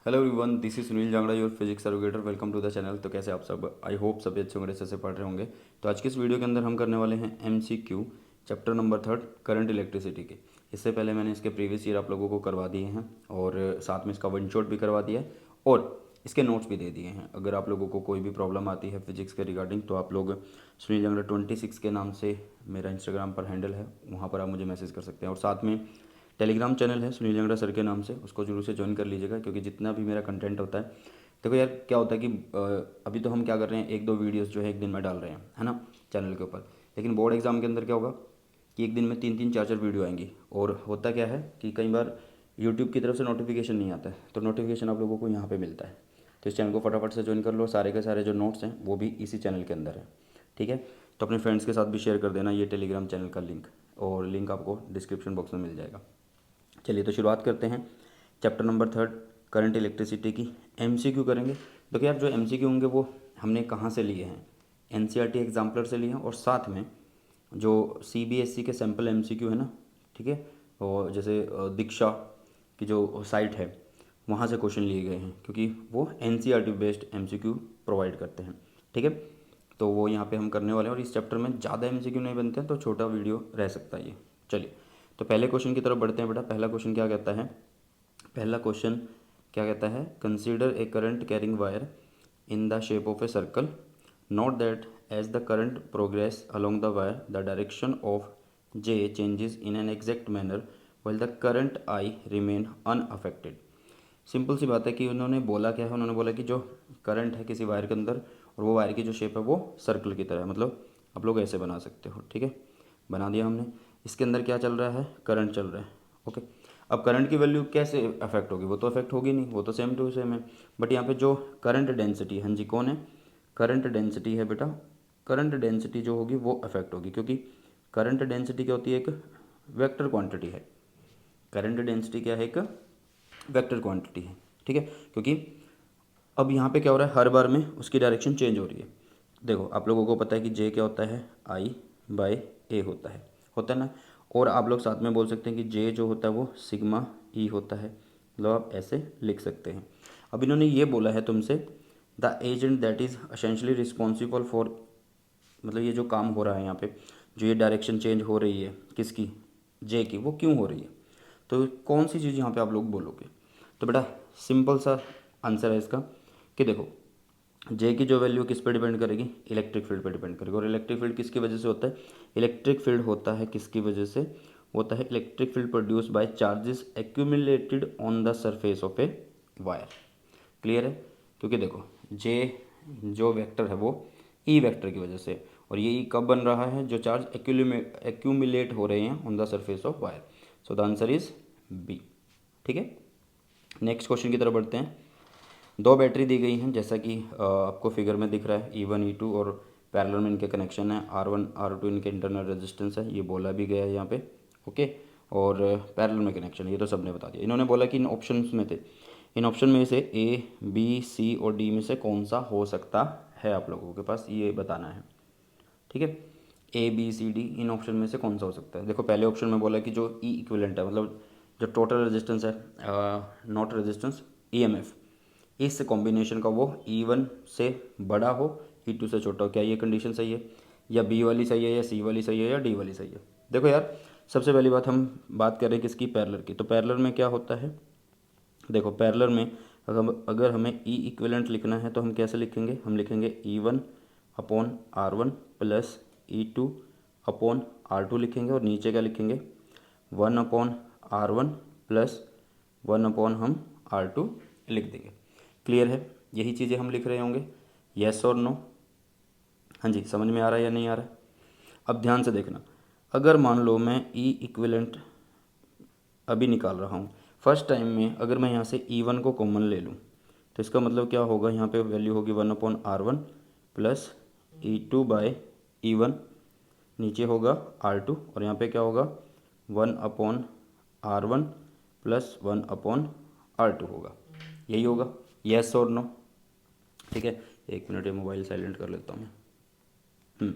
Hello everyone, this is Sunil Jangra, your physics educator. Welcome to the channel. तो कैसे आप सब? आई होप सभी अच्छे होंगे, अच्छे से पढ़ रहे होंगे। तो आज की इस वीडियो के अंदर हम करने वाले हैं MCQ chapter number 3 current electricity के। इससे पहले मैंने इसके प्रीवियस ईयर आप लोगों को करवा दिए हैं और साथ में इसका वन शॉट भी करवा दिया है और इसके नोट्स भी दे दिए हैं। अगर आप लोगों को कोई भी प्रॉब्लम आती है फिजिक्स के रिगार्डिंग तो आप लोग सुनील जांगड़ा 26 के नाम से मेरा इंस्टाग्राम पर हैंडल है, वहाँ पर आप मुझे मैसेज कर सकते हैं। और साथ में टेलीग्राम चैनल है सुनील जंगड़ा सर के नाम से, उसको जरूर से ज्वाइन कर लीजिएगा, क्योंकि जितना भी मेरा कंटेंट होता है, देखो यार क्या होता है कि अभी तो हम क्या कर रहे हैं, एक दो वीडियोस जो है एक दिन में डाल रहे हैं, है ना, चैनल के ऊपर। लेकिन बोर्ड एग्जाम के अंदर क्या होगा कि एक दिन में 3 3 4 4 वीडियो आएंगी। और होता क्या है कि कई बार यूट्यूब की तरफ से नोटिफिकेशन नहीं आता है, तो नोटिफिकेशन आप लोगों को यहाँ पर मिलता है। तो इस चैनल को फटाफट से ज्वाइन कर लो। सारे के सारे जो नोट्स हैं वो भी इसी चैनल के अंदर है, ठीक है। तो अपने फ्रेंड्स के साथ भी शेयर कर देना ये टेलीग्राम चैनल का लिंक, और लिंक आपको डिस्क्रिप्शन बॉक्स में मिल जाएगा। चलिए तो शुरुआत करते हैं चैप्टर नंबर 3 करंट इलेक्ट्रिसिटी की। एमसीक्यू करेंगे। देखो यार, जो एमसीक्यू होंगे वो हमने कहाँ से लिए हैं, एनसीईआरटी एग्जाम्पलर से लिए हैं, और साथ में जो सीबीएसई के सैम्पल एमसीक्यू है ना, ठीक है, और जैसे दीक्षा की जो साइट है वहाँ से क्वेश्चन लिए गए हैं, क्योंकि वो एनसीईआरटी बेस्ड एमसीक्यू प्रोवाइड करते हैं, ठीक है। तो वो यहाँ पे हम करने वाले हैं, और इस चैप्टर में ज़्यादा एमसीक्यू नहीं बनते हैं, तो छोटा वीडियो रह सकता है ये। चलिए तो पहले क्वेश्चन की तरफ बढ़ते हैं बेटा। पहला क्वेश्चन क्या कहता है? पहला क्वेश्चन क्या कहता है? Consider a current carrying wire in the shape of a circle, note that as the current progress along the wire the direction of J changes in an exact manner while the current I remain unaffected। Simple सी बात है कि उन्होंने बोला क्या है, उन्होंने बोला कि जो करंट है किसी वायर के अंदर, और वो वायर की जो शेप है वो सर्कल की तरह है, मतलब आप लोग ऐसे बना सकते हो, ठीक है। बना दिया हमने। इसके अंदर क्या चल रहा है? करंट चल रहा है, ओके। अब करंट की वैल्यू कैसे अफेक्ट होगी? वो तो अफेक्ट होगी नहीं, वो तो सेम टू सेम है। बट यहाँ पे जो करंट डेंसिटी, हाँ जी, कौन है? करंट डेंसिटी है बेटा। करंट डेंसिटी जो होगी वो अफेक्ट होगी, क्योंकि करंट डेंसिटी क्या होती है? एक वेक्टर क्वांटिटी है। करंट डेंसिटी क्या है? एक वेक्टर क्वांटिटी है, ठीक है। क्योंकि अब यहाँ पे क्या हो रहा है, हर बार में उसकी डायरेक्शन चेंज हो रही है। देखो आप लोगों को पता है कि जे क्या होता है? आई बाय ए होता है ना। और आप लोग साथ में बोल सकते हैं कि जे जो होता है वो सिग्मा ई होता है, मतलब आप ऐसे लिख सकते हैं। अब इन्होंने ये बोला है तुमसे, the agent that is essentially responsible for, मतलब ये जो काम हो रहा है यहाँ पे, जो ये डायरेक्शन चेंज हो रही है किसकी? जे की, वो क्यों हो रही है? तो कौन सी चीज़ यहाँ पे आप लोग बोलोगे? तो बेटा सिंपल सा आंसर है इसका कि देखो, जे की जो वैल्यू किस पे डिपेंड करेगी? इलेक्ट्रिक फील्ड पे डिपेंड करेगी। और इलेक्ट्रिक फील्ड किसकी वजह से होता है? इलेक्ट्रिक फील्ड होता है किसकी वजह से? होता है electric field produce by charges accumulated on the surface of a wire. Clear है? क्योंकि देखो जे जो वेक्टर है वो ई वेक्टर की वजह से, और ये ई कब बन रहा है? जो चार्ज एक्यूमुलेट हो रहे हैं on the surface of wire. So the answer is B, ठीक है। नेक्स्ट क्वेश्चन की तरफ बढ़ते हैं। दो बैटरी दी गई हैं, जैसा कि आपको फिगर में दिख रहा है, E1 E2, और पैरेलल में इनके कनेक्शन है, R1 R2 इनके इंटरनल रेजिस्टेंस है, ये बोला भी गया है यहाँ पे, ओके। और पैरेलल में कनेक्शन, ये तो सबने बता दिया। इन्होंने बोला कि इन ऑप्शन में थे, इन ऑप्शन में से ए बी सी और डी में से कौन सा हो सकता है, आप लोगों के पास ये बताना है, ठीक है। ए बी सी डी, इन ऑप्शन में से कौन सा हो सकता है? देखो पहले ऑप्शन में बोला कि जो ई इक्विवेलेंट है, मतलब जो टोटल रेजिस्टेंस है, नॉट रेजिस्टेंस, ईएमएफ, इस कॉम्बिनेशन का वो E1 से बड़ा हो, E2 से छोटा हो। क्या ये कंडीशन सही है? या बी वाली सही है, या सी वाली सही है, या डी वाली सही है? देखो यार, सबसे पहली बात हम बात करें किसकी? पैरेलल की। तो पैरेलल में क्या होता है? देखो पैरेलल में अगर हमें ई इक्विवेलेंट लिखना है तो हम कैसे लिखेंगे? हम लिखेंगे E1 upon R1 plus E2 upon R2 लिखेंगे, और नीचे क्या लिखेंगे? 1 अपॉन R1 प्लस 1 अपॉन हम R2 लिख देंगे। क्लियर है? यही चीज़ें हम लिख रहे होंगे, येस और नो? हाँ जी, समझ में आ रहा है या नहीं आ रहा है? अब ध्यान से देखना, अगर मान लो मैं ई इक्विवेलेंट अभी निकाल रहा हूँ, फर्स्ट टाइम में अगर मैं यहाँ से E1 को कॉमन ले लूँ, तो इसका मतलब क्या होगा? यहाँ पे वैल्यू होगी 1 upon R1 plus E2 bye E1, नीचे होगा R2, और यहाँ पे क्या होगा? 1 upon R1 plus 1 upon R2 होगा। यही होगा, येस और नो? ठीक है, एक मिनट ये मोबाइल साइलेंट कर लेता हूँ मैं।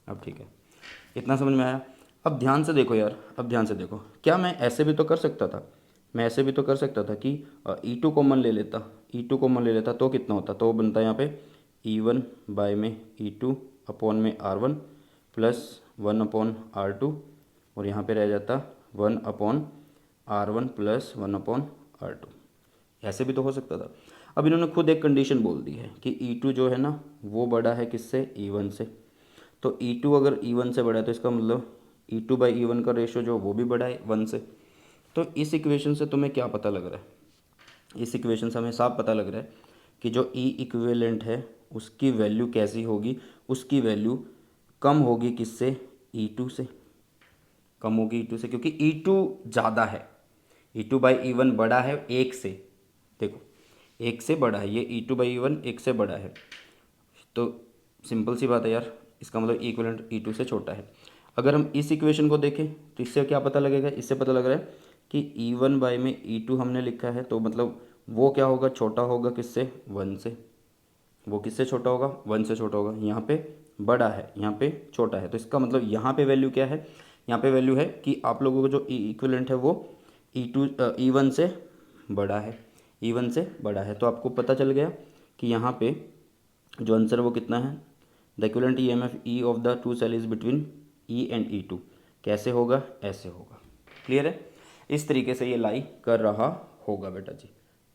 अब ठीक है, इतना समझ में आया? अब ध्यान से देखो यार, अब ध्यान से देखो, क्या मैं ऐसे भी तो कर सकता था? मैं ऐसे भी तो कर सकता था कि E2 कॉमन ले लेता, E2 कॉमन ले लेता तो कितना होता, तो बनता है यहाँ पे E1 बाय में E2 अपॉन में R1 प्लस 1 अपॉन R2 और यहाँ पे रह जाता 1 upon R1 plus 1 upon R2। ऐसे भी तो हो सकता था। अब इन्होंने खुद एक कंडीशन बोल दी है कि E2 जो है ना वो बड़ा है किससे, E1 से। तो E2 अगर E1 से बड़ा है तो इसका मतलब E2 बाई E1 का रेशो जो वो भी बड़ा है 1 से। तो इस इक्वेशन से तुम्हें क्या पता लग रहा है, इस इक्वेशन से हमें साफ पता लग रहा है कि जो E इक्विवेलेंट है उसकी वैल्यू कैसी होगी, उसकी वैल्यू कम होगी किससे, E2 से, कम होगी E2 से, क्योंकि E2 ज़्यादा है, E2 बाई E1 बड़ा है एक से, देखो एक से बड़ा है ये, E2 बाई E1 एक से बड़ा है। तो सिंपल सी बात है यार, इसका मतलब इक्विवेलेंट E2 से छोटा है। अगर हम इस इक्वेशन को देखें तो इससे क्या पता लगेगा, इससे पता लग रहा है कि E1 बाई में E2 हमने लिखा है तो मतलब वो क्या होगा, छोटा होगा किससे, 1 से। वो किससे छोटा होगा, 1 से छोटा होगा। यहाँ पे बड़ा है, यहाँ पे छोटा है, तो इसका मतलब यहाँ पे वैल्यू क्या है, यहाँ पे वैल्यू है कि आप लोगों का जो इक्विवेलेंट है वो E1 से बड़ा है, E1 से बड़ा है। तो आपको पता चल गया कि यहाँ पे जो आंसर है वो कितना है, the equivalent EMF E of the two cell is between E and E2। कैसे होगा, ऐसे होगा। क्लियर है, इस तरीके से ये लाई कर रहा होगा बेटा जी।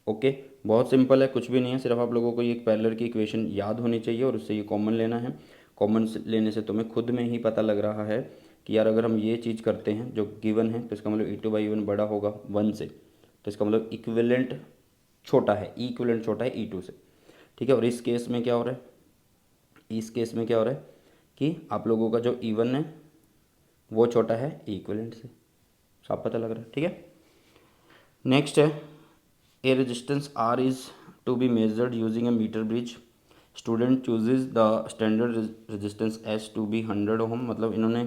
ओके, बहुत सिंपल है, कुछ भी नहीं है, सिर्फ आप लोगों को ये एक पैरेलल की इक्वेशन याद होनी चाहिए और उससे ये कॉमन लेना है। कॉमन लेने से तुम्हें खुद में ही पता लग रहा है कि यार अगर हम ये चीज़ करते हैं जो गिवन है तो इसका मतलब E2 बाई E1 बड़ा होगा 1 से, तो इसका मतलब इक्विवेलेंट छोटा है, ई इक्विवेलेंट छोटा है E2 से। ठीक है, और इस केस में क्या हो रहा है, इस केस में क्या हो रहा है कि आप लोगों का जो E1 है वो छोटा है ई इक्विवेलेंट से, साफ पता लग रहा है। ठीक है, नेक्स्ट है a resistance R is to be measured using a metre bridge, student chooses the standard resistance S to be 100 ohm. मतलब इन्होंने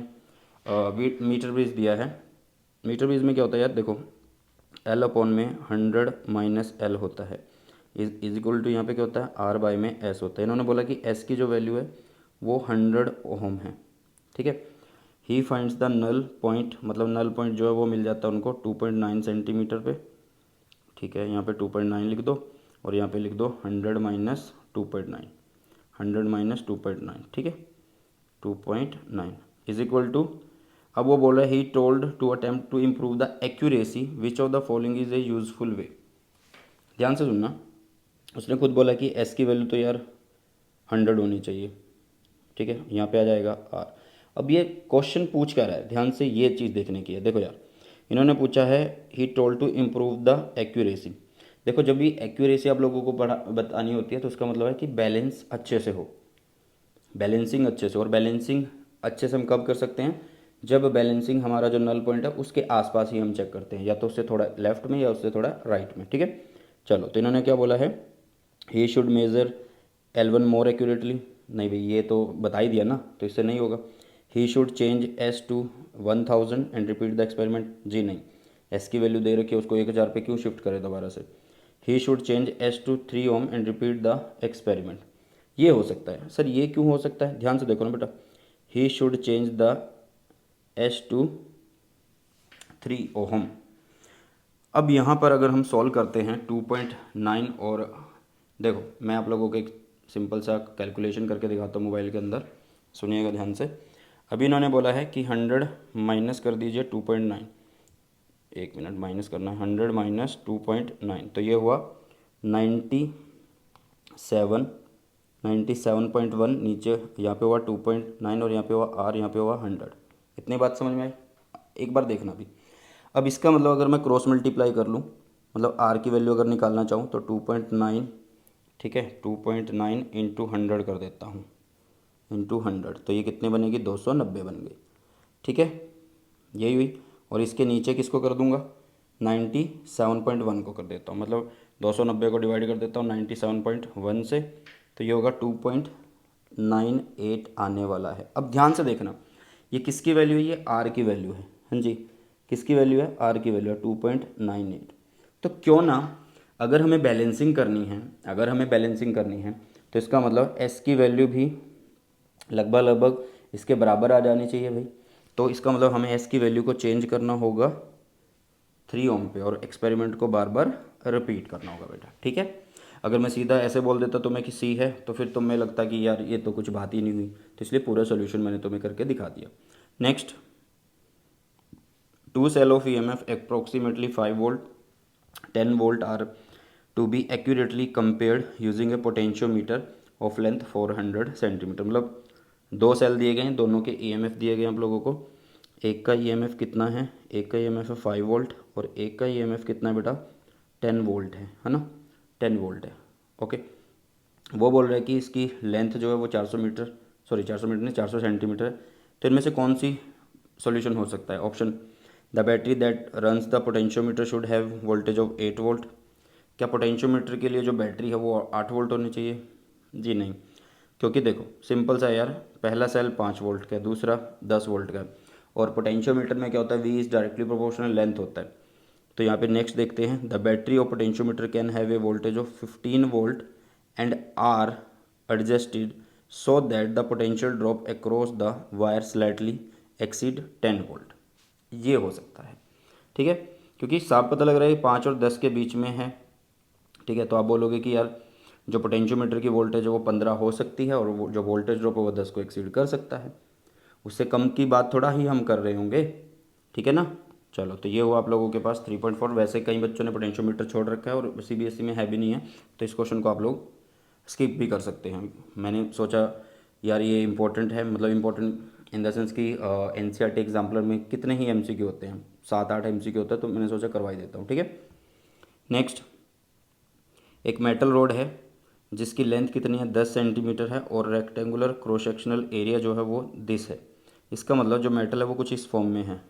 मीटर ब्रिज दिया है। मीटर ब्रिज में क्या होता है यार, देखो एल अपॉन में 100 माइनस एल होता है, इज इक्वल टू यहाँ पे क्या होता है, आर बाई में एस होता है। इन्होंने बोला कि एस की जो वैल्यू है वो 100 ओम है। ठीक है, he finds the null point, मतलब नल पॉइंट जो है वो मिल जाता है उनको 2.9 सेंटीमीटर पे। ठीक है, यहाँ पे 2.9 लिख दो और यहाँ पे लिख दो 100 माइनस 2.9, 100 माइनस 2.9। ठीक है, 2.9 इज इक्वल टू, अब वो बोल रहा है he told to attempt to improve the accuracy which of the following is a useful way. ध्यान से सुनना, उसने खुद बोला कि एस की वैल्यू तो यार 100 होनी चाहिए। ठीक है, यहाँ पे आ जाएगा आर। अब ये क्वेश्चन पूछ क्या रहा है, ध्यान से ये चीज़ देखने की है। देखो यार, इन्होंने पूछा है he told to improve the accuracy. देखो जब भी एक्यूरेसी आप लोगों को बतानी होती है तो उसका मतलब है कि बैलेंस अच्छे से हो, बैलेंसिंग अच्छे से। और बैलेंसिंग अच्छे से हम कब कर सकते हैं, जब बैलेंसिंग हमारा जो नल पॉइंट है उसके आसपास ही हम चेक करते हैं, या तो उससे थोड़ा लेफ्ट में या उससे थोड़ा राइट में। ठीक है, चलो तो इन्होंने क्या बोला है, he should measure L1 more accurately. नहीं भाई, ये तो बता ही दिया ना, तो इससे नहीं होगा। He should change S to 1000 and repeat the experiment. जी नहीं, एस की वैल्यू दे रखी है, उसको 1000 पे क्यों शिफ्ट करें दोबारा से। He should change S to 3 ohm and repeat the experiment. ये हो सकता है सर, ये क्यों हो सकता है, ध्यान से देखो ना बेटा। He should change the S to 3 ohm. अब यहाँ पर अगर हम सॉल्व करते हैं 2.9, और देखो मैं आप लोगों को एक सिंपल सा कैलकुलेशन करके दिखाता हूँ मोबाइल के अंदर, सुनिएगा ध्यान से। अभी इन्होंने बोला है कि 100 माइनस कर दीजिए 2.9, एक मिनट माइनस करना है, 100 माइनस 2.9 तो ये हुआ 97, 97.1, नीचे यहाँ पे हुआ 2.9 और यहाँ पे हुआ आर, यहाँ पे हुआ 100। इतनी बात समझ में आई, एक बार देखना भी। अब इसका मतलब अगर मैं क्रॉस मल्टीप्लाई कर लूँ, मतलब आर की वैल्यू अगर निकालना चाहूँ तो 2.9, ठीक है 2.9 इंटू 100 कर देता हूँ, इंटू 100, तो ये कितने बनेगी, 290 बन गई। ठीक है, यही हुई। और इसके नीचे किसको कर दूंगा, 97.1 को कर देता हूँ, मतलब 290 को डिवाइड कर देता हूँ 97.1 से, तो ये होगा 2.98 आने वाला है। अब ध्यान से देखना, ये किसकी वैल्यू है, ये आर की वैल्यू है। हाँ जी, किसकी वैल्यू है, आर की वैल्यू है 2.98। तो क्यों ना, अगर हमें बैलेंसिंग करनी है, अगर हमें बैलेंसिंग करनी है तो इसका मतलब एस की वैल्यू भी लगभग लगभग इसके बराबर आ जानी चाहिए भाई। तो इसका मतलब हमें एस की वैल्यू को चेंज करना होगा 3 ओम पे, और एक्सपेरिमेंट को बार बार रिपीट करना होगा बेटा, ठीक है। अगर मैं सीधा ऐसे बोल देता तुम्हें कि सी है, तो फिर तुम्हें लगता कि यार ये तो कुछ बात ही नहीं हुई, तो इसलिए पूरा सोल्यूशन मैंने तुम्हें करके दिखा दिया। Next, 2 cell of EMF approximately 5 volt, 10 volt are to be accurately compared using a potentiometer of length 400 centimetre. मतलब 2 सेल दिए गए हैं, दोनों के EMF दिए गए हैं आप लोगों को। एक का EMF कितना है, एक का EMF है 5 वोल्ट, और एक का EMF कितना है बेटा, 10 वोल्ट है ना, 10 वोल्ट है। ओके, वो बोल रहा है कि इसकी लेंथ जो है वो 400 मीटर, सॉरी 400 मीटर नहीं, 400 सेंटीमीटर है। तो इनमें से कौन सी सॉल्यूशन हो सकता है? Option, the battery that runs the potentiometer should have voltage of 8 volt. क्या पोटेंशियोमीटर के लिए जो बैटरी है वो 8 वोल्ट होनी चाहिए? जी नहीं, क्योंकि देखो सिंपल सा है यार, पहला सेल 5 वोल्ट का है, दूसरा 10 वोल्ट का है, और पोटेंशियोमीटर में क्या होता है, V is directly proportional length होता है। तो यहाँ पे नेक्स्ट देखते हैं, the battery of potentiometer can have a voltage of 15 volt and are adjusted so that the potential drop across the wire slightly exceed 10 volt. ये हो सकता है, ठीक है, क्योंकि साफ पता लग रहा है कि 5 और 10 के बीच में है, ठीक है। तो आप बोलोगे कि यार जो पोटेंशियोमीटर की वोल्टेज है वो 15 हो सकती है, और वो जो वोल्टेज ड्रॉप है वो 10 को एक्सीड कर सकता है। उससे कम की बात थोड़ा ही हम कर रहे होंगे, ठीक है ना। चलो, तो ये हुआ आप लोगों के पास 3.4। वैसे कई बच्चों ने पोटेंशियोमीटर छोड़ रखा है और सीबीएसई में है भी नहीं है, तो इस क्वेश्चन को आप लोग स्किप भी कर सकते हैं। मैंने सोचा यार ये इंपॉर्टेंट है, मतलब इंपॉर्टेंट इन द सेंस कि एनसीईआरटी एग्जाम्पलर में कितने ही एमसीक्यू होते हैं, 7-8 एमसीक्यू होता है, तो मैंने सोचा करवा ही देता हूँ, ठीक है। नेक्स्ट, एक मेटल रोड है जिसकी लेंथ कितनी है, 10 सेंटीमीटर है, और रेक्टेंगुलर क्रॉस सेक्शनल एरिया जो है वो दिस है। इसका मतलब जो मेटल है वो कुछ इस फॉर्म में है,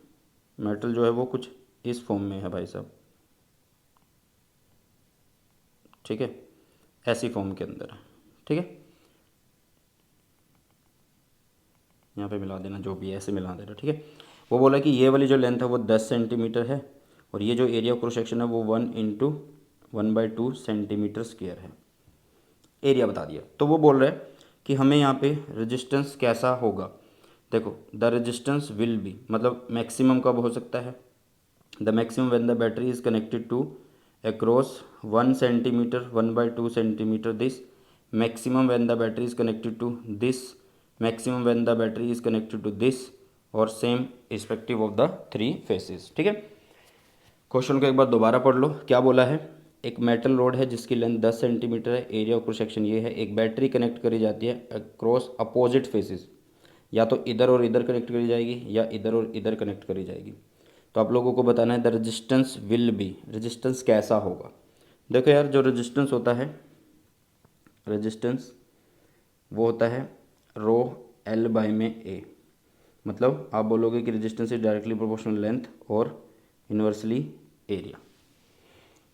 मेटल जो है वो कुछ इस फॉर्म में है भाई साहब, ठीक है, ऐसी फॉर्म के अंदर है, ठीक है। यहाँ पे मिला देना, जो भी है ऐसे मिला देना, ठीक है। वो बोला कि ये वाली जो लेंथ है वो 10 सेंटीमीटर है, और ये जो एरिया क्रॉस सेक्शन है वो 1 × 1/2 सेंटीमीटर स्क्वायर है। एरिया बता दिया, तो वो बोल रहा है कि हमें यहाँ पे रेजिस्टेंस कैसा होगा। देखो, द रेजिस्टेंस विल बी, मतलब मैक्सिमम कब हो सकता है, the maximum when the battery is connected to across 1 centimetre 1/2 centimetre this, maximum when the battery is connected to this, maximum when the battery is connected to this, और same respective of the 3 faces, ठीक है। Question को एक बार दोबारा पढ़ लो, क्या बोला है। एक मेटल रोड है जिसकी लेंथ 10 सेंटीमीटर है, एरिया ऑफ क्रॉस सेक्शन ये है, एक बैटरी कनेक्ट करी जाती है अक्रॉस अपोजिट फेसेस, या तो इधर और इधर कनेक्ट करी जाएगी या इधर और इधर कनेक्ट करी जाएगी। तो आप लोगों को बताना है the resistance will B, resistance कैसा होगा। देखो यार, जो रेजिस्टेंस होता है, रेजिस्टेंस वो होता है रो एल बाई में ए, मतलब आप बोलोगे कि resistance is directly proportional length और इन्वर्सली एरिया।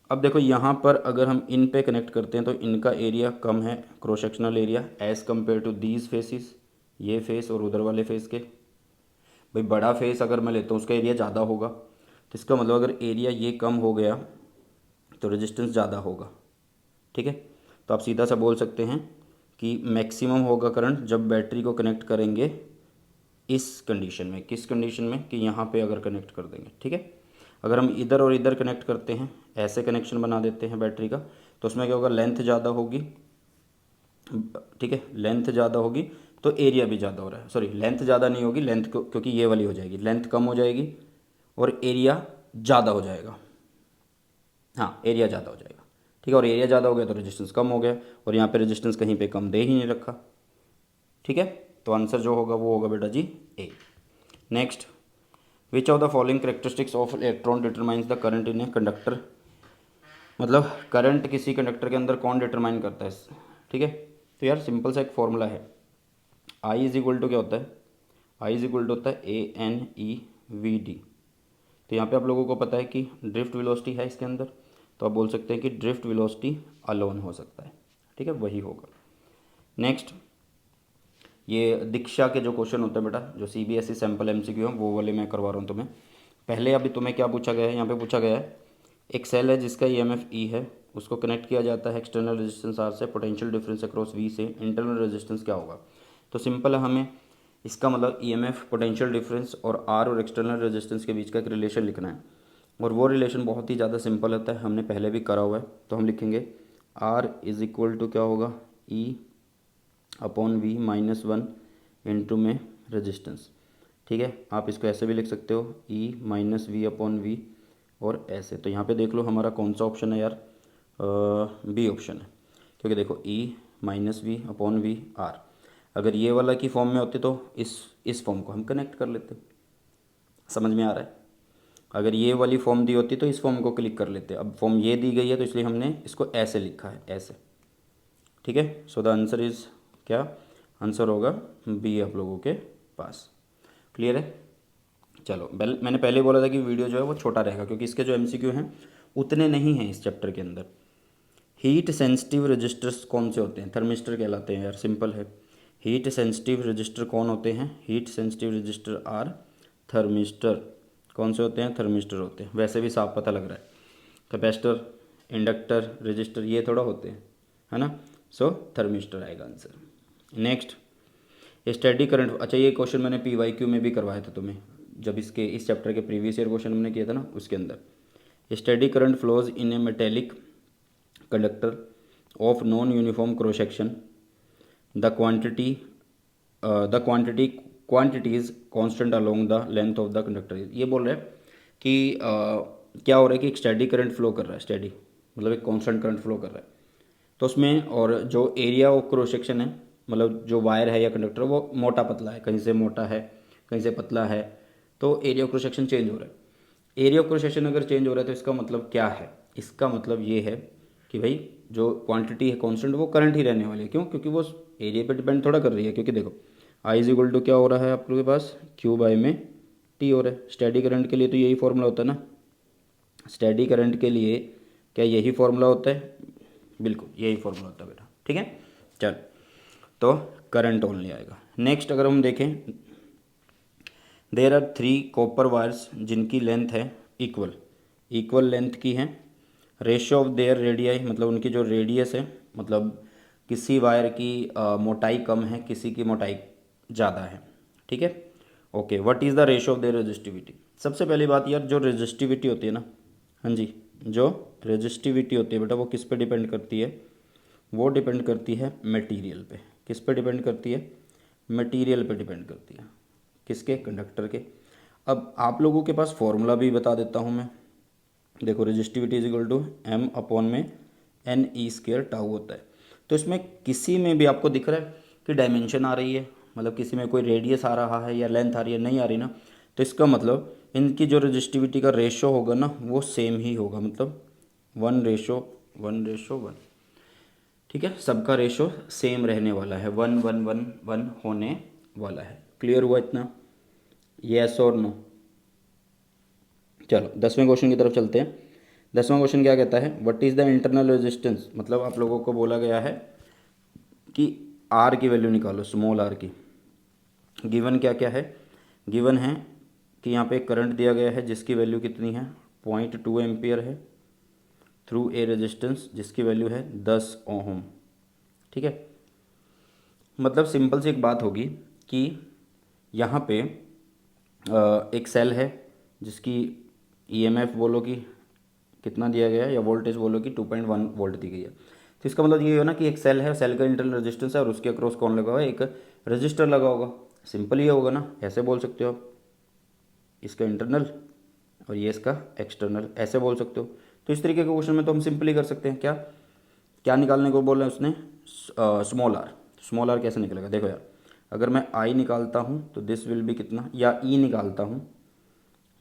अब देखो यहाँ पर अगर हम इन पे कनेक्ट करते हैं तो इनका एरिया कम है, cross sectional area, as compare to these faces, ये फेस और उधर वाले फेस के। भाई बड़ा फेस अगर मैं लेता हूँ उसका एरिया ज़्यादा होगा, तो इसका मतलब अगर एरिया ये कम हो गया तो रेजिस्टेंस ज़्यादा होगा, ठीक है। तो आप सीधा सा बोल सकते हैं कि मैक्सिमम होगा करंट जब बैटरी को कनेक्ट करेंगे इस कंडीशन में, किस कंडीशन में, कि यहाँ पे अगर कनेक्ट कर देंगे, ठीक है। अगर हम इधर और इधर कनेक्ट करते हैं, ऐसे कनेक्शन बना देते हैं बैटरी का, तो उसमें क्या होगा, लेंथ ज़्यादा होगी, ठीक है, लेंथ ज़्यादा होगी तो एरिया भी ज़्यादा हो रहा है, सॉरी लेंथ ज़्यादा नहीं होगी, लेंथ क्योंकि ये वाली हो जाएगी, लेंथ कम हो जाएगी और एरिया ज़्यादा हो जाएगा, हाँ एरिया ज़्यादा हो जाएगा, ठीक है। और एरिया ज़्यादा हो गया तो रेजिस्टेंस कम हो गया, और यहाँ पे रेजिस्टेंस कहीं पे कम दे ही नहीं रखा, ठीक है। तो आंसर जो होगा वो होगा बेटा जी A. Next, which of the following characteristics of electron determines the current in a conductor, मतलब करंट किसी कंडक्टर के अंदर कौन डिटरमाइन करता है, ठीक है। तो यार सिंपल सा एक फॉर्मूला है, आई इज इक्वल टू क्या होता है, आई इज इक्वल टू होता है ANEVD। तो यहाँ पे आप लोगों को पता है कि ड्रिफ्ट वेलोसिटी है इसके अंदर, तो आप बोल सकते हैं कि ड्रिफ्ट वेलोसिटी अलोन हो सकता है, ठीक है, वही होगा। नेक्स्ट, ये दीक्षा के जो क्वेश्चन होते हैं बेटा, जो CBSE सैम्पल MCQ है वो वाले मैं करवा रहा हूँ तुम्हें। पहले अभी तुम्हें क्या पूछा गया है, यहाँ पे पूछा गया है एक सेल है जिसका EMF E है, उसको कनेक्ट किया जाता है एक्सटर्नल रेजिस्टेंस R से, पोटेंशियल डिफरेंस अक्रॉस V से, इंटरनल रेजिस्टेंस क्या होगा। तो सिंपल है, हमें इसका मतलब EMF, पोटेंशियल डिफरेंस और R और एक्सटर्नल रेजिस्टेंस के बीच का एक रिलेशन लिखना है। और वो रिलेशन बहुत ही ज़्यादा सिंपल होता है, हमने पहले भी करा हुआ है। तो हम लिखेंगे R इज़ इक्वल टू क्या होगा, E upon V minus 1 into में रेजिस्टेंस। ठीक है, आप इसको ऐसे भी लिख सकते हो, E minus V upon V, और ऐसे। तो यहाँ पे देख लो हमारा कौन सा ऑप्शन है यार, बी ऑप्शन है, क्योंकि देखो E minus V upon V R, अगर ये वाला की फॉर्म में होते तो इस फॉर्म को हम कनेक्ट कर लेते। समझ में आ रहा है? अगर ये वाली फॉर्म दी होती तो इस फॉर्म को क्लिक कर लेते। अब फॉर्म ये दी गई है तो इसलिए हमने इसको ऐसे लिखा है, ऐसे। ठीक है, सो द आंसर इज़ क्या, आंसर होगा बी आप लोगों के पास। क्लियर है? चलो, मैंने पहले बोला था कि वीडियो जो है वो छोटा रहेगा, क्योंकि इसके जो एमसीक्यू हैं उतने नहीं हैं इस चैप्टर के अंदर। हीट सेंसिटिव रजिस्टर्स कौन से होते हैं? थर्मिस्टर कहलाते हैं यार, सिंपल है। हीट सेंसिटिव रजिस्टर कौन होते हैं? Heat sensitive resistor are thermistor. कौन से होते हैं? थर्मिस्टर होते हैं। वैसे भी साफ पता लग रहा है, कैपेसिटर, इंडक्टर, रजिस्टर ये थोड़ा होते हैं, है ना। सो थर्मिस्टर आएगा आंसर। Next, study current. अच्छा, ये क्वेश्चन मैंने PYQ में भी करवाया था तुम्हें, जब इस चैप्टर के प्रीवियस ईयर क्वेश्चन हमने किया था ना, उसके अंदर। Study current flows in A metallic conductor of non uniform cross section, the quantities constant along the length of the conductor. ये बोल रहे हैं कि क्या हो रहा है कि एक स्टेडी करंट फ्लो कर रहा है, स्टेडी मतलब एक कांस्टेंट करंट फ्लो कर रहा है, तो उसमें, और जो एरिया ऑफ क्रॉस सेक्शन है, मतलब जो वायर है या कंडक्टर, वो मोटा पतला है, कहीं से मोटा है कहीं से पतला है, तो area of cross section change हो रहा है। एरिया ऑफ क्रॉस सेक्शन अगर चेंज हो रहा है तो इसका मतलब क्या है? इसका मतलब ये है कि भाई जो क्वांटिटी है कांस्टेंट, वो करंट ही रहने वाली है। क्यों? क्योंकि वो एरिया पे डिपेंड थोड़ा कर रही है। क्योंकि देखो आई इज इक्वल टू क्या हो रहा है आप लोगों के पास, क्यू बाई में टी हो रहा है। स्टेडी करंट के लिए तो यही फॉर्मूला होता है ना, स्टेडी करंट के लिए क्या यही फॉर्मूला होता है? बिल्कुल यही फॉर्मूला होता है बेटा। ठीक है, चल, तो करंट ओनली आएगा। नेक्स्ट अगर हम देखें, देयर आर 3 कॉपर वायर्स जिनकी लेंथ है इक्वल लेंथ की है। रेशियो ऑफ देयर रेडियाई, मतलब उनकी जो रेडियस है, मतलब किसी वायर की मोटाई कम है, किसी की मोटाई ज़्यादा है। ठीक है, okay. What is the ratio of their resistivity? सबसे पहली बात यार, जो रेजिस्टिविटी होती है ना, हाँ जी, जो रेजिस्टिविटी होती है बेटा, वो किस पे डिपेंड करती है? वो डिपेंड करती है मटेरियल पे। किस पे डिपेंड करती है? मटेरियल पे डिपेंड करती है। किसके? कंडक्टर के। अब आप लोगों के पास फॉर्मूला भी बता देता हूँ मैं। देखो, resistivity is equal to M upon में एन ई स्क्वेयर टाउ होता है। तो इसमें किसी में भी आपको दिख रहा है कि डायमेंशन आ रही है, मतलब किसी में कोई रेडियस आ रहा है या लेंथ आ रही है, नहीं आ रही ना, तो इसका मतलब इनकी जो रेजिस्टिविटी का रेशो होगा ना, वो सेम ही होगा, मतलब 1:1:1। ठीक है, सबका रेशो सेम रहने वाला है, 1:1:1 होने वाला है। क्लियर हुआ इतना? येस और नो? चलो 10वें क्वेश्चन की तरफ चलते हैं। 10वां क्वेश्चन क्या कहता है? What is the internal resistance? मतलब आप लोगों को बोला गया है कि आर की वैल्यू निकालो, स्मॉल आर की। गिवन क्या क्या है? गिवन है कि यहाँ पे एक करंट दिया गया है जिसकी वैल्यू कितनी है, 0.2 एम्पियर है, थ्रू ए रेजिस्टेंस जिसकी वैल्यू है 10 ओम। ठीक है, मतलब सिंपल सी एक बात होगी कि यहाँ पे एक सेल है जिसकी ईएमएफ बोलो कि कितना दिया गया है, या वोल्टेज बोलो कि 2.1 वोल्ट दी गई है। तो इसका मतलब ये है ना कि एक सेल है, सेल का इंटरनल रेजिस्टेंस है, और उसके अक्रॉस कौन लगा हुआ है? एक रजिस्टर लगा होगा। सिंपल ही होगा ना, ऐसे बोल सकते हो आप, इसका इंटरनल और ये इसका एक्सटर्नल, ऐसे बोल सकते हो। तो इस तरीके के क्वेश्चन में तो हम सिंपली कर सकते हैं। क्या क्या निकालने को बोल रहे हैं उसने? Small are. स्मॉल आर कैसे निकलेगा? देखो यार, अगर मैं आई निकालता हूँ तो दिस विल बी कितना, या ई निकालता हूँ,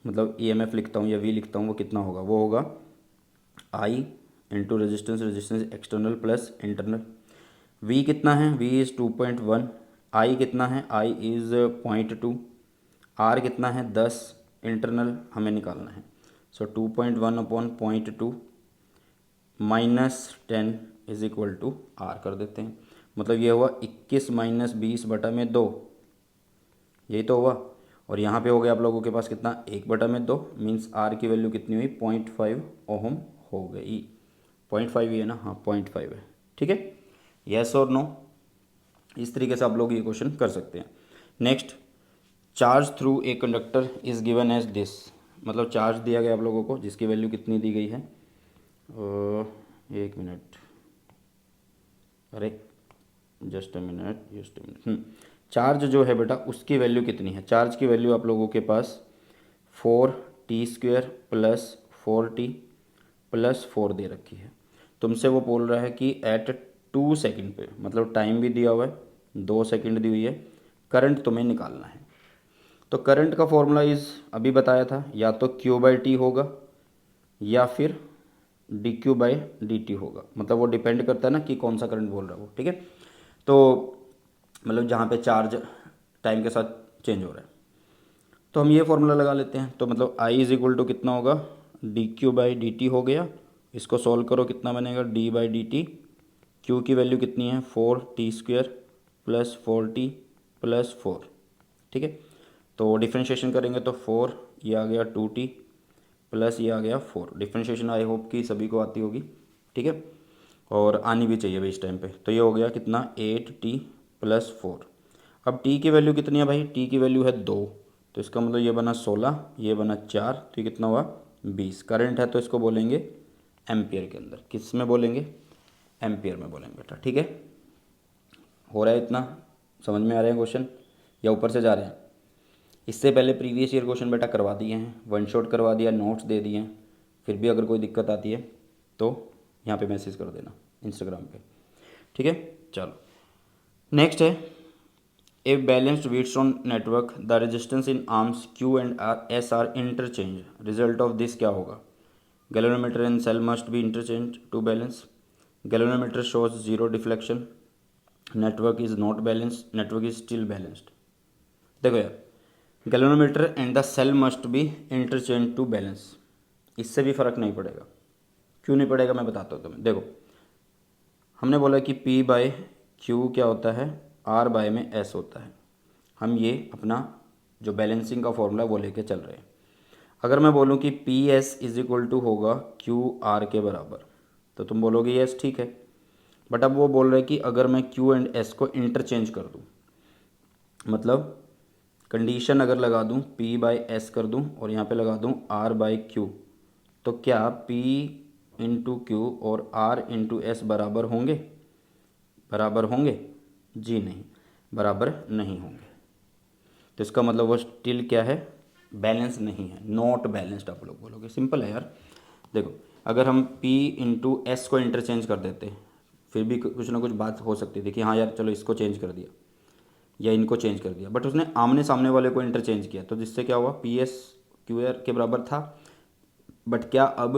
मतलब ईएमएफ लिखता हूँ या वी लिखता हूँ, वो कितना होगा? वो होगा I into resistance, resistance external plus internal. V कितना है? V is 2.1। आई कितना है? I is 0.2। आर कितना है? 10। इंटरनल हमें निकालना है, so 2.1 upon 0.2 minus 10 is equal to R कर देते हैं। मतलब ये हुआ 21 माइनस 20/2, यही तो हुआ। और यहाँ पे हो गया आप लोगों के पास कितना? 1/2, मीन्स आर की वैल्यू कितनी हुई? 0.5 ओहम हो गई। 0.5 ही है ना? हाँ 0.5 है। ठीक है, यस और नो? इस तरीके से आप लोग ये क्वेश्चन कर सकते हैं। Next, charge through a conductor is given as this. मतलब चार्ज दिया गया आप लोगों को, जिसकी वैल्यू कितनी दी गई है, 1 मिनट, अरे जस्ट अ मिनट, चार्ज जो है बेटा उसकी वैल्यू कितनी है, चार्ज की वैल्यू आप लोगों के पास 4t² प्लस 4t प्लस 4 दे रखी है। तुमसे वो बोल रहा है कि एट 2 सेकंड पे, मतलब टाइम भी दिया हुआ है, 2 सेकंड दी हुई है, करंट तुम्हें निकालना है। तो करंट का फॉर्मूला अभी बताया था, या तो Q/T होगा या फिर dQ/dt होगा, मतलब वो डिपेंड करता है ना कि कौन सा करंट बोल रहा है वो, ठीक है। तो मतलब जहाँ पे चार्ज टाइम के साथ चेंज हो रहा है, तो हम ये फॉर्मूला लगा लेते हैं। तो मतलब I इज इक्वल टू कितना होगा, dQ/dt हो गया, इसको सॉल्व करो कितना बनेगा, d/dt, Q की वैल्यू कितनी है 4t² प्लस 4t प्लस 4, ठीक है। तो डिफ्रेंशिएशन करेंगे तो 4, ये आ गया 2t प्लस ये आ गया 4। डिफ्रेंशिएशन आई होप कि सभी को आती होगी, ठीक है, और आनी भी चाहिए भाई इस टाइम पे। तो ये हो गया कितना 8t प्लस 4। अब t की वैल्यू कितनी है भाई, t की वैल्यू है 2, तो इसका मतलब ये बना 16, ये बना 4, तो ये कितना हुआ 20। करंट है तो इसको बोलेंगे एम्पियर के अंदर, किस में बोलेंगे, एम्पियर में बोलेंगे बेटा, ठीक है। हो रहा है इतना, समझ में आ रहे हैं क्वेश्चन या ऊपर से जा रहे हैं। इससे पहले प्रीवियस ईयर क्वेश्चन बेटा करवा दिए हैं, वन शॉट करवा दिया, नोट्स दे दिए हैं। फिर भी अगर कोई दिक्कत आती है तो यहाँ पे मैसेज कर देना इंस्टाग्राम पे, ठीक है। चलो नेक्स्ट है, a balanced Wheatstone network, the resistance in arms Q and S are interchange, result of this क्या होगा, galvanometer and cell must be interchange to balance, galvanometer shows zero deflection, network is not balance, network is still balanced. देखो यार, galvanometer and the cell must be interchange to balance, इससे भी फ़र्क नहीं पड़ेगा। क्यों नहीं पड़ेगा मैं बताता हूँ तुम्हें। देखो हमने बोला कि P/Q क्या होता है, R/ में S होता है। हम ये अपना जो बैलेंसिंग का फॉर्मूला वो लेके चल रहे हैं। अगर मैं बोलूँ कि PS इज इक्वल टू होगा QR के बराबर, तो तुम बोलोगे यस ठीक है। बट अब वो बोल रहे हैं कि अगर मैं Q एंड S को इंटरचेंज कर दूँ, मतलब कंडीशन अगर लगा दूँ P/S कर दूँ और यहाँ पे लगा दूँ R/Q, तो क्या P इंटू Q और R इंटू S बराबर होंगे, बराबर होंगे जी नहीं, बराबर नहीं होंगे। तो इसका मतलब वो स्टिल क्या है, बैलेंस नहीं है, नॉट बैलेंस्ड आप लोग बोलोगे। सिंपल है यार। देखो अगर हम P इंटू S को इंटरचेंज कर देते फिर भी कुछ ना कुछ बात हो सकती थी कि हाँ यार चलो इसको चेंज कर दिया या इनको चेंज कर दिया, बट उसने आमने सामने वाले को इंटरचेंज किया, तो जिससे क्या हुआ PS QR के बराबर था। बट क्या अब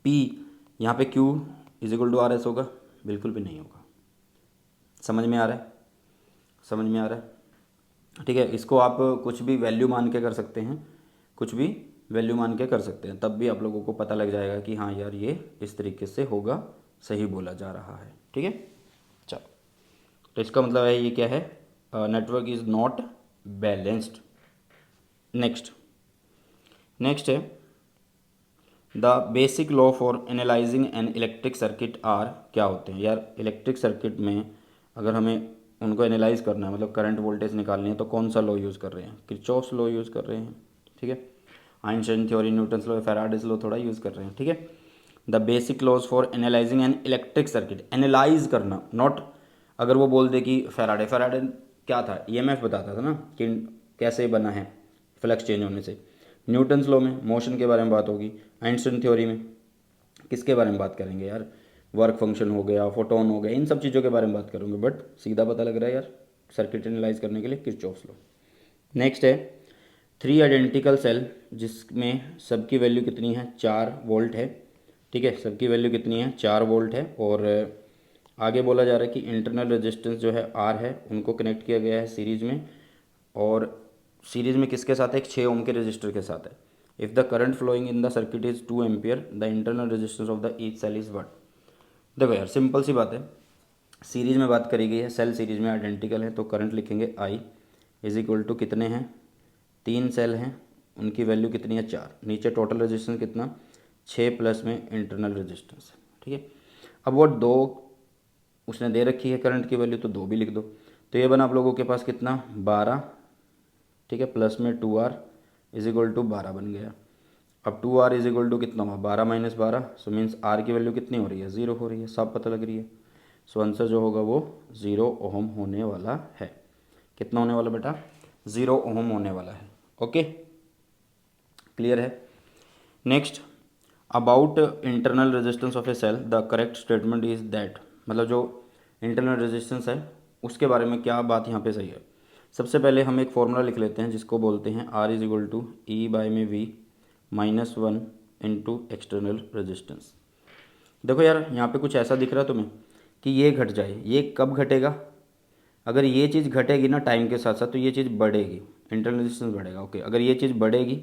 P यहाँ पे Q is equal to RS होगा, बिल्कुल भी नहीं होगा। समझ में आ रहा है, समझ में आ रहा है, ठीक है। इसको आप कुछ भी वैल्यू मान के कर सकते हैं, कुछ भी वैल्यू मान के कर सकते हैं, तब भी आप लोगों को पता लग जाएगा कि हाँ यार ये इस तरीके से होगा, सही बोला जा रहा है, ठीक है। चलो तो इसका मतलब है ये क्या है, network is not balanced. Next next है, the basic law for analysing an electric circuit are, क्या होते हैं यार इलेक्ट्रिक सर्किट में अगर हमें उनको एनालाइज करना है, मतलब करंट वोल्टेज निकालनी है, तो कौन सा लॉ यूज़ कर रहे हैं, किरचॉफ्स लॉ यूज़ कर रहे हैं, ठीक है। Einstein theory, Newton's law, Faraday's law थोड़ा यूज़ कर रहे हैं, ठीक है। The basic laws for analysing an electric circuit, analyse करना, नॉट अगर वो बोल दे कि फैराडे क्या था, ईएमएफ बताता था ना कि कैसे बना है फ्लक्स चेंज होने से। न्यूटन्स लॉ में मोशन के बारे में बात होगी, आइंस्टाइन थ्योरी में किसके बारे में बात करेंगे यार, वर्क फंक्शन हो गया, फोटोन हो गया, इन सब चीज़ों के बारे में बात करूँगे। बट सीधा पता लग रहा है यार सर्किट एनालाइज करने के लिए किरचॉफ्स लॉ। नेक्स्ट है 3 आइडेंटिकल सेल, जिसमें सबकी वैल्यू कितनी है 4 वोल्ट है, ठीक है। सबकी वैल्यू कितनी है 4 वोल्ट है। और आगे बोला जा रहा है कि इंटरनल रेजिस्टेंस जो है R है, उनको कनेक्ट किया गया है सीरीज में, और सीरीज में किसके साथ है, एक 6 ओम के रजिस्टर के साथ है। If the current flowing in the circuit is 2 ampere, the internal resistance of the each cell is what. देखो यार सिंपल सी बात है, सीरीज में बात करी गई है, सेल सीरीज में आइडेंटिकल है, तो करंट लिखेंगे I इज इक्वल टू कितने हैं 3 सेल हैं, उनकी वैल्यू कितनी है 4, नीचे टोटल रेजिस्टेंस कितना 6 प्लस में इंटरनल रेजिस्टेंस, ठीक है। अब वो 2 उसने दे रखी है करंट की वैल्यू, तो 2 भी लिख दो। तो ये बना आप लोगों के पास कितना 12, ठीक है, प्लस में 2R इज इक्वल टू 12 बन गया। अब 2R इज इक्वल टू कितना हुआ, 12 माइनस 12, सो मीन्स R की वैल्यू कितनी हो रही है, 0 हो रही है, साफ पता लग रही है। सो आंसर जो होगा वो 0 ओहम होने वाला है। कितना होने वाला बेटा, 0 ओहम होने वाला है। ओके, क्लियर है। Next, about internal resistance of a cell the correct statement is that, मतलब जो इंटरनल रेजिस्टेंस है उसके बारे में क्या बात यहाँ पे सही है। सबसे पहले हम एक फॉर्मूला लिख लेते हैं जिसको बोलते हैं R is equal to E by में वी -1 इंटू एक्सटर्नल रेजिस्टेंस। देखो यार यहाँ पे कुछ ऐसा दिख रहा है तुम्हें कि ये घट जाए, ये कब घटेगा, अगर ये चीज़ घटेगी ना टाइम के साथ साथ तो ये चीज़ बढ़ेगी, इंटरनल रेजिस्टेंस बढ़ेगा। ओके, अगर ये चीज़ बढ़ेगी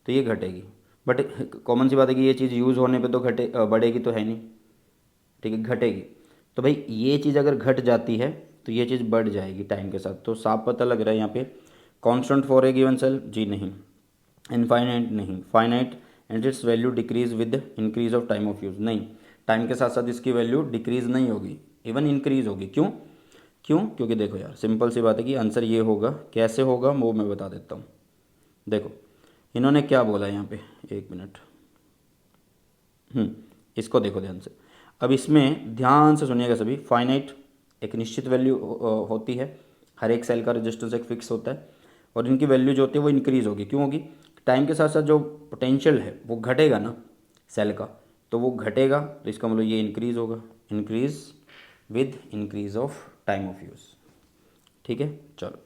तो ये घटेगी, बट कॉमन सी बात है कि ये चीज़ यूज़ होने पे तो बढ़ेगी तो है नहीं, ठीक है, घटेगी। तो भाई ये चीज़ अगर घट जाती है तो ये चीज़ बढ़ जाएगी टाइम के साथ, तो साफ पता लग रहा है यहाँ पे constant for a given cell, जी नहीं, इनफाइनाइट नहीं, finite and its value decrease with increase of time of use, नहीं, टाइम के साथ साथ इसकी वैल्यू डिक्रीज नहीं होगी, इवन इंक्रीज होगी। क्यों क्यों, क्योंकि देखो यार सिंपल सी बात है कि आंसर ये होगा, कैसे होगा वो मैं बता देता हूँ। देखो इन्होंने क्या बोला यहाँ पे, एक मिनट, इसको देखो ध्यान से। अब इसमें ध्यान से सुनिएगा सभी, फाइनाइट एक निश्चित वैल्यू होती है, हर एक सेल का रेजिस्टेंस एक फिक्स होता है, और इनकी वैल्यू जो होती है वो इंक्रीज़ होगी। क्यों होगी, टाइम के साथ साथ जो पोटेंशियल है वो घटेगा ना सेल का, तो वो घटेगा, तो इसका मतलब ये इंक्रीज़ होगा, increase with increase of time of use. ठीक है, चलो।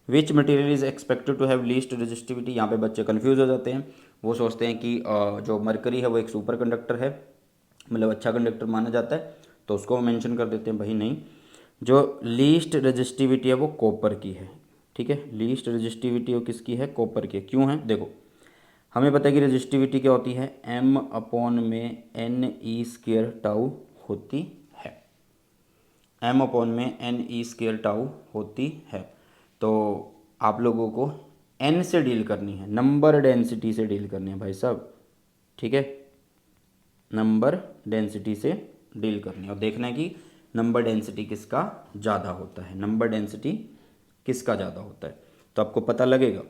Which material is expected to have least resistivity, यहाँ पे बच्चे कंफ्यूज हो जाते हैं, वो सोचते हैं कि जो मरकरी है वो एक सुपर कंडक्टर है, मतलब अच्छा कंडक्टर माना जाता है, तो उसको मेंशन कर देते हैं। भाई नहीं, जो लीस्ट रेजिस्टिविटी है वो कॉपर की है। ठीक है, लीस्ट रेजिस्टिविटी वो किसकी है, कॉपर की। क्यों है, देखो हमें पता है कि रेजिस्टिविटी क्या होती है, m अपॉन में एन ई स्क्वेयर टाउ होती है, m अपॉन में एन ई स्क्वेयर टाउ होती है। तो आप लोगों को n से डील करनी है, नंबर डेंसिटी से डील करनी है भाई साहब, ठीक है, नंबर डेंसिटी से डील करनी है और देखना है कि नंबर डेंसिटी किसका ज़्यादा होता है, नंबर डेंसिटी किसका ज़्यादा होता है, तो आपको पता लगेगा।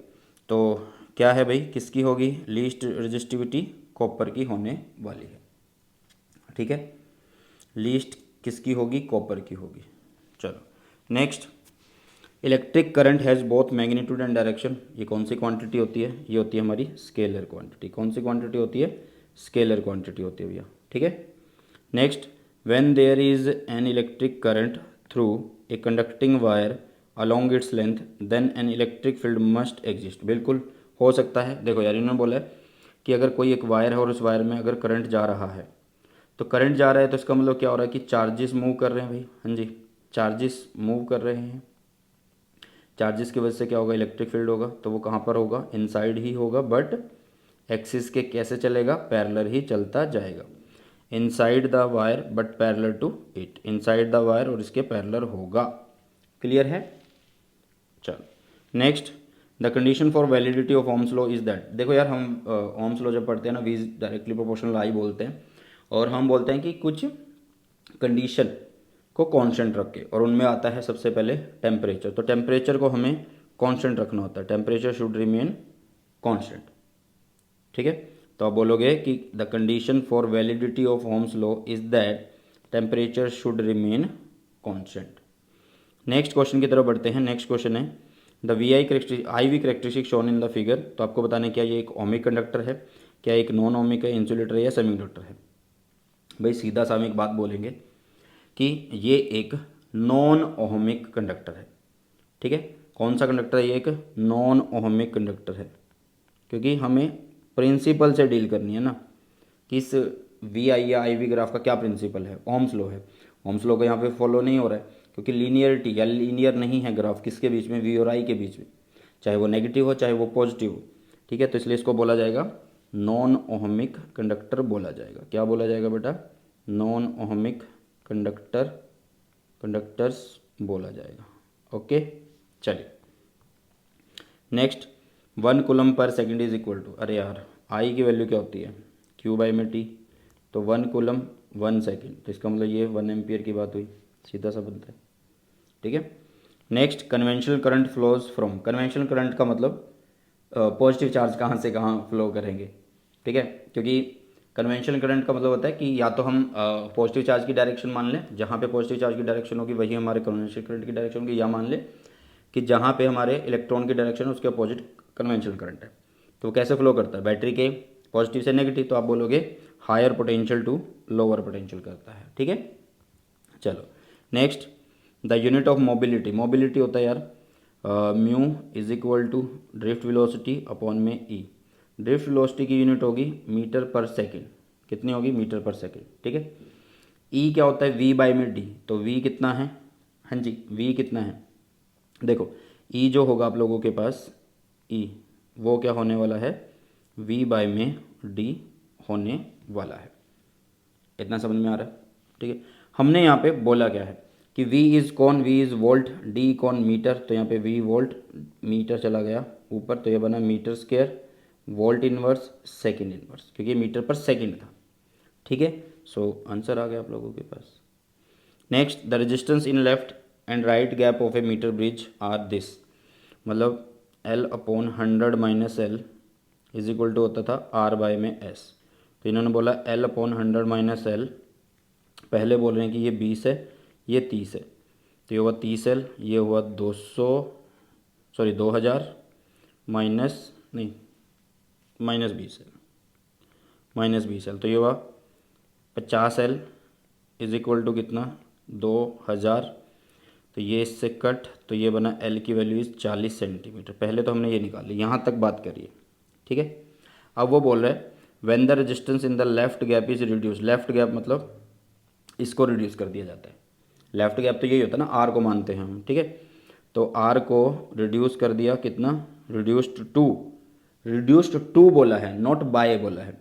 तो क्या है भाई, किसकी होगी लीस्ट रेजिस्टिविटी, कॉपर की होने वाली है। ठीक है, लीस्ट किसकी होगी, कॉपर की होगी। चलो next, electric current has both magnitude and direction, ये कौन सी क्वांटिटी होती है, ये होती है हमारी स्केलर क्वांटिटी। कौन सी क्वांटिटी होती है, स्केलर क्वांटिटी होती है भैया। ठीक है, next, when there is an electric current through a conducting wire along its length then an electric field must exist, बिल्कुल हो सकता है। देखो यार इन्होंने बोला है कि अगर कोई एक वायर है और उस वायर में अगर करंट जा रहा है, तो करंट जा रहा है तो इसका मतलब क्या हो रहा है कि चार्जेस मूव कर रहे हैं भाई, हाँ जी, चार्जेस मूव कर रहे हैं, चार्जेस की वजह से क्या होगा, इलेक्ट्रिक फील्ड होगा, तो वो कहाँ पर होगा, इनसाइड ही होगा, बट एक्सिस के कैसे चलेगा, पैरेलल ही चलता जाएगा, inside the wire but parallel to it, inside the wire और इसके पैरेलल होगा। क्लियर है, चलो next, the condition for validity of Ohm's law is that. देखो यार हम ओम्स लॉ जब पढ़ते हैं ना, V is directly proportional I बोलते हैं, और हम बोलते हैं कि कुछ कंडीशन को कांस्टेंट रख के, और उनमें आता है सबसे पहले टेम्परेचर, तो टेम्परेचर को हमें कांस्टेंट रखना होता है, टेम्परेचर शुड रिमेन कांस्टेंट। ठीक है, तो आप बोलोगे कि the condition for validity of Ohm's law is that temperature should remain constant. Next question की तरफ बढ़ते हैं। नेक्स्ट क्वेश्चन है the V I V characteristic shown in the figure, तो आपको बताना क्या ये एक ओमिक कंडक्टर है, क्या एक नॉन ओमिक है, इंसुलेटर है या सेमी कंडक्टर है। भाई सीधा सा हम एक बात बोलेंगे कि ये एक नॉन ओहमिक कंडक्टर है। ठीक है, कौन सा कंडक्टर है, ये एक नॉन ओहमिक कंडक्टर है, क्योंकि हमें प्रिंसिपल से डील करनी है ना कि इस वी आई या आई वी ग्राफ का क्या प्रिंसिपल है, ओम्स लॉ है। ओम्स लॉ का यहाँ पे फॉलो नहीं हो रहा है क्योंकि लीनियरिटी या लीनियर नहीं है ग्राफ किसके बीच में, वी और आई के बीच में, चाहे वो नेगेटिव हो चाहे वो पॉजिटिव हो। ठीक है, तो इसलिए इसको बोला जाएगा नॉन ओहमिक कंडक्टर बोला जाएगा। क्या बोला जाएगा बेटा, नॉन ओहमिक कंडक्टर्स बोला जाएगा। ओके, चलिए नेक्स्ट, 1 कूलम पर सेकेंड इज इक्वल टू, अरे यार आई की वैल्यू क्या होती है, क्यू बाई में टी, तो 1 कूलम 1 सेकेंड, तो इसका मतलब ये 1 एम्पियर की बात हुई, सीधा सा बनता है। ठीक है, next, conventional current flows from, conventional current का मतलब पॉजिटिव चार्ज कहाँ से कहाँ फ्लो करेंगे, ठीक है। क्योंकि कन्वेंशनल करंट का मतलब होता है कि या तो हम पॉजिटिव चार्ज की डायरेक्शन मान लें, जहाँ पे पॉजिटिव चार्ज की डायरेक्शन होगी वही हमारे कन्वेंशनल करंट की डायरेक्शन होगी, या मान लें कि जहाँ पे हमारे इलेक्ट्रॉन की डायरेक्शन है उसके अपोजिट कन्वेंशनल करंट है। तो कैसे फ्लो करता है, बैटरी के पॉजिटिव से नेगेटिव, तो आप बोलोगे higher potential to lower potential करता है, ठीक है। चलो next, the unit of mobility. Mobility होता है यार mu is equal to drift velocity upon में ई। ड्रिफ्ट वेलोसिटी की यूनिट होगी मीटर पर सेकेंड। कितनी होगी, मीटर पर सेकेंड, ठीक है। ई क्या होता है, वी बाई में डी। तो वी कितना है, हाँ जी वी कितना है, देखो ई जो होगा आप लोगों के पास, ई वो क्या होने वाला है, वी बाई में डी होने वाला है। इतना समझ में आ रहा है, ठीक है। हमने यहाँ पे बोला क्या है कि V इज़ कौन, V इज़ वोल्ट, D कौन मीटर, तो यहाँ पे V वोल्ट, मीटर चला गया ऊपर, तो ये बना metre square volt inverse second inverse, क्योंकि ये मीटर पर सेकंड था, ठीक है। सो आंसर आ गया आप लोगों के पास। Next, the resistance in left and right gap of a metre bridge are this. मतलब L upon 100 minus L is equal to होता था R बाय में S। तो इन्होंने बोला L अपॉन 100 माइनस एल, पहले बोल रहे हैं कि ये 20 है ये 30 है, तो ये हुआ 30L, ये हुआ 2000 माइनस नहीं माइनस 20L, तो ये हुआ 50L इज इक्वल टू कितना 2000। तो ये इससे कट, तो ये बना L की वैल्यू इज 40 सेंटीमीटर। पहले तो हमने ये निकाली, यहाँ तक बात करिए, ठीक है। अब वो बोल रहा है when the resistance in the left gap is reduce. Left gap मतलब इसको रिड्यूस कर दिया जाता है। लेफ्ट गैप तो यही होता है ना, आर को मानते हैं हम, ठीक है। तो आर को रिड्यूस कर दिया कितना, रिड्यूस्ड टू बोला है, नॉट बाय बोला है,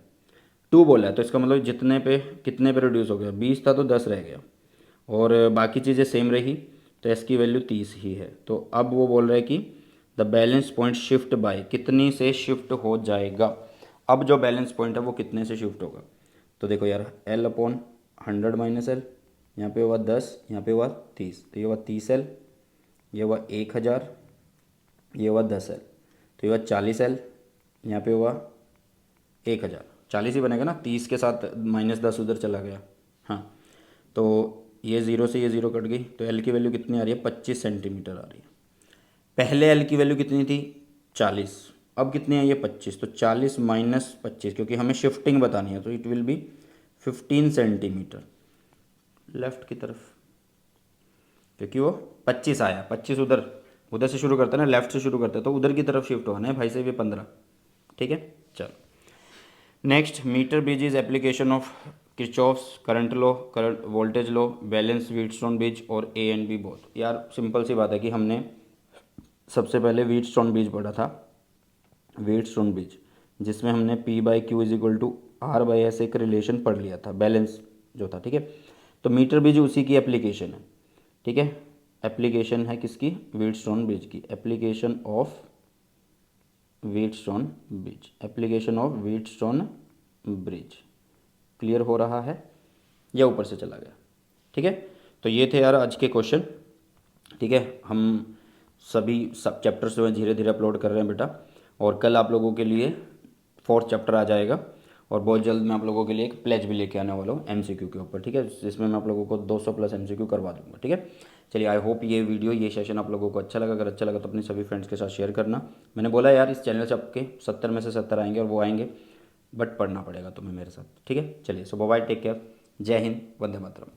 टू बोला है। तो इसका मतलब जितने पे कितने पे रिड्यूस हो गया, 20 था तो 10 रह गया, और बाकी चीज़ें सेम रही, तो एस की वैल्यू 30 ही है। तो अब वो बोल रहा है कि the balance point shift by, कितनी से शिफ्ट हो जाएगा। अब जो बैलेंस पॉइंट है वो कितने से शिफ्ट होगा, तो देखो यार L अपॉन 100 माइनस एल, यहाँ पे हुआ 10, यहाँ पे हुआ 30, तो ये हुआ 30L, ये हुआ 1000, ये हुआ 10L, तो ये हुआ 40L, यहाँ पे हुआ 1000, 40 ही बनेगा ना, 30 के साथ -10 उधर चला गया, हाँ। तो ये ज़ीरो से ये ज़ीरो कट गई, तो L की वैल्यू कितनी आ रही है, 25 सेंटीमीटर आ रही है। पहले L की वैल्यू कितनी थी, 40, अब कितनी है ये 25, तो 40 माइनस 25, क्योंकि हमें शिफ्टिंग बतानी है, तो it will be 15 centimetre left की तरफ, क्योंकि वो 25 आया, 25 उधर उधर से शुरू करता है ना, लेफ्ट से शुरू करता है, तो उधर की तरफ शिफ्ट होना है भाई से भी 15, ठीक है। चलो next, metre bridge is application of Kirchhoff's current law, current voltage law, balance Wheatstone bridge और ए एंड बी बोथ। यार सिंपल सी बात है कि हमने सबसे पहले व्हीटस्टोन ब्रिज पढ़ा था, व्हीटस्टोन ब्रिज, जिसमें हमने P by Q is equal to R by S एक रिलेशन पढ़ लिया था, बैलेंस जो था, ठीक है। तो मीटर ब्रिज उसी की एप्लीकेशन है, ठीक है। एप्लीकेशन है किसकी, व्हीटस्टोन ब्रिज की, application of Wheatstone bridge, application of Wheatstone bridge. Clear हो रहा है या ऊपर से चला गया, ठीक है। तो ये थे यार आज के क्वेश्चन, ठीक है। हम सभी सब चैप्टर्स जो है धीरे धीरे अपलोड कर रहे हैं बेटा, और कल आप लोगों के लिए 4th चैप्टर आ जाएगा, और बहुत जल्द मैं आप लोगों के लिए एक प्लेज भी लेके आने वाला हूँ MCQ के ऊपर, ठीक है, जिसमें मैं आप लोगों को 200 प्लस MCQ करवा दूंगा, ठीक है। चलिए, आई होप ये वीडियो, ये सेशन आप लोगों को अच्छा लगा। अगर अच्छा लगा तो अपने सभी फ्रेंड्स के साथ शेयर करना। मैंने बोला यार इस चैनल से आपके 70 में से 70 आएंगे, और वो आएंगे, बट पढ़ना पड़ेगा तुम्हें मेरे साथ, ठीक है। चलिए, सो बाय, टेक केयर, जय हिंद, वंदे मातरम।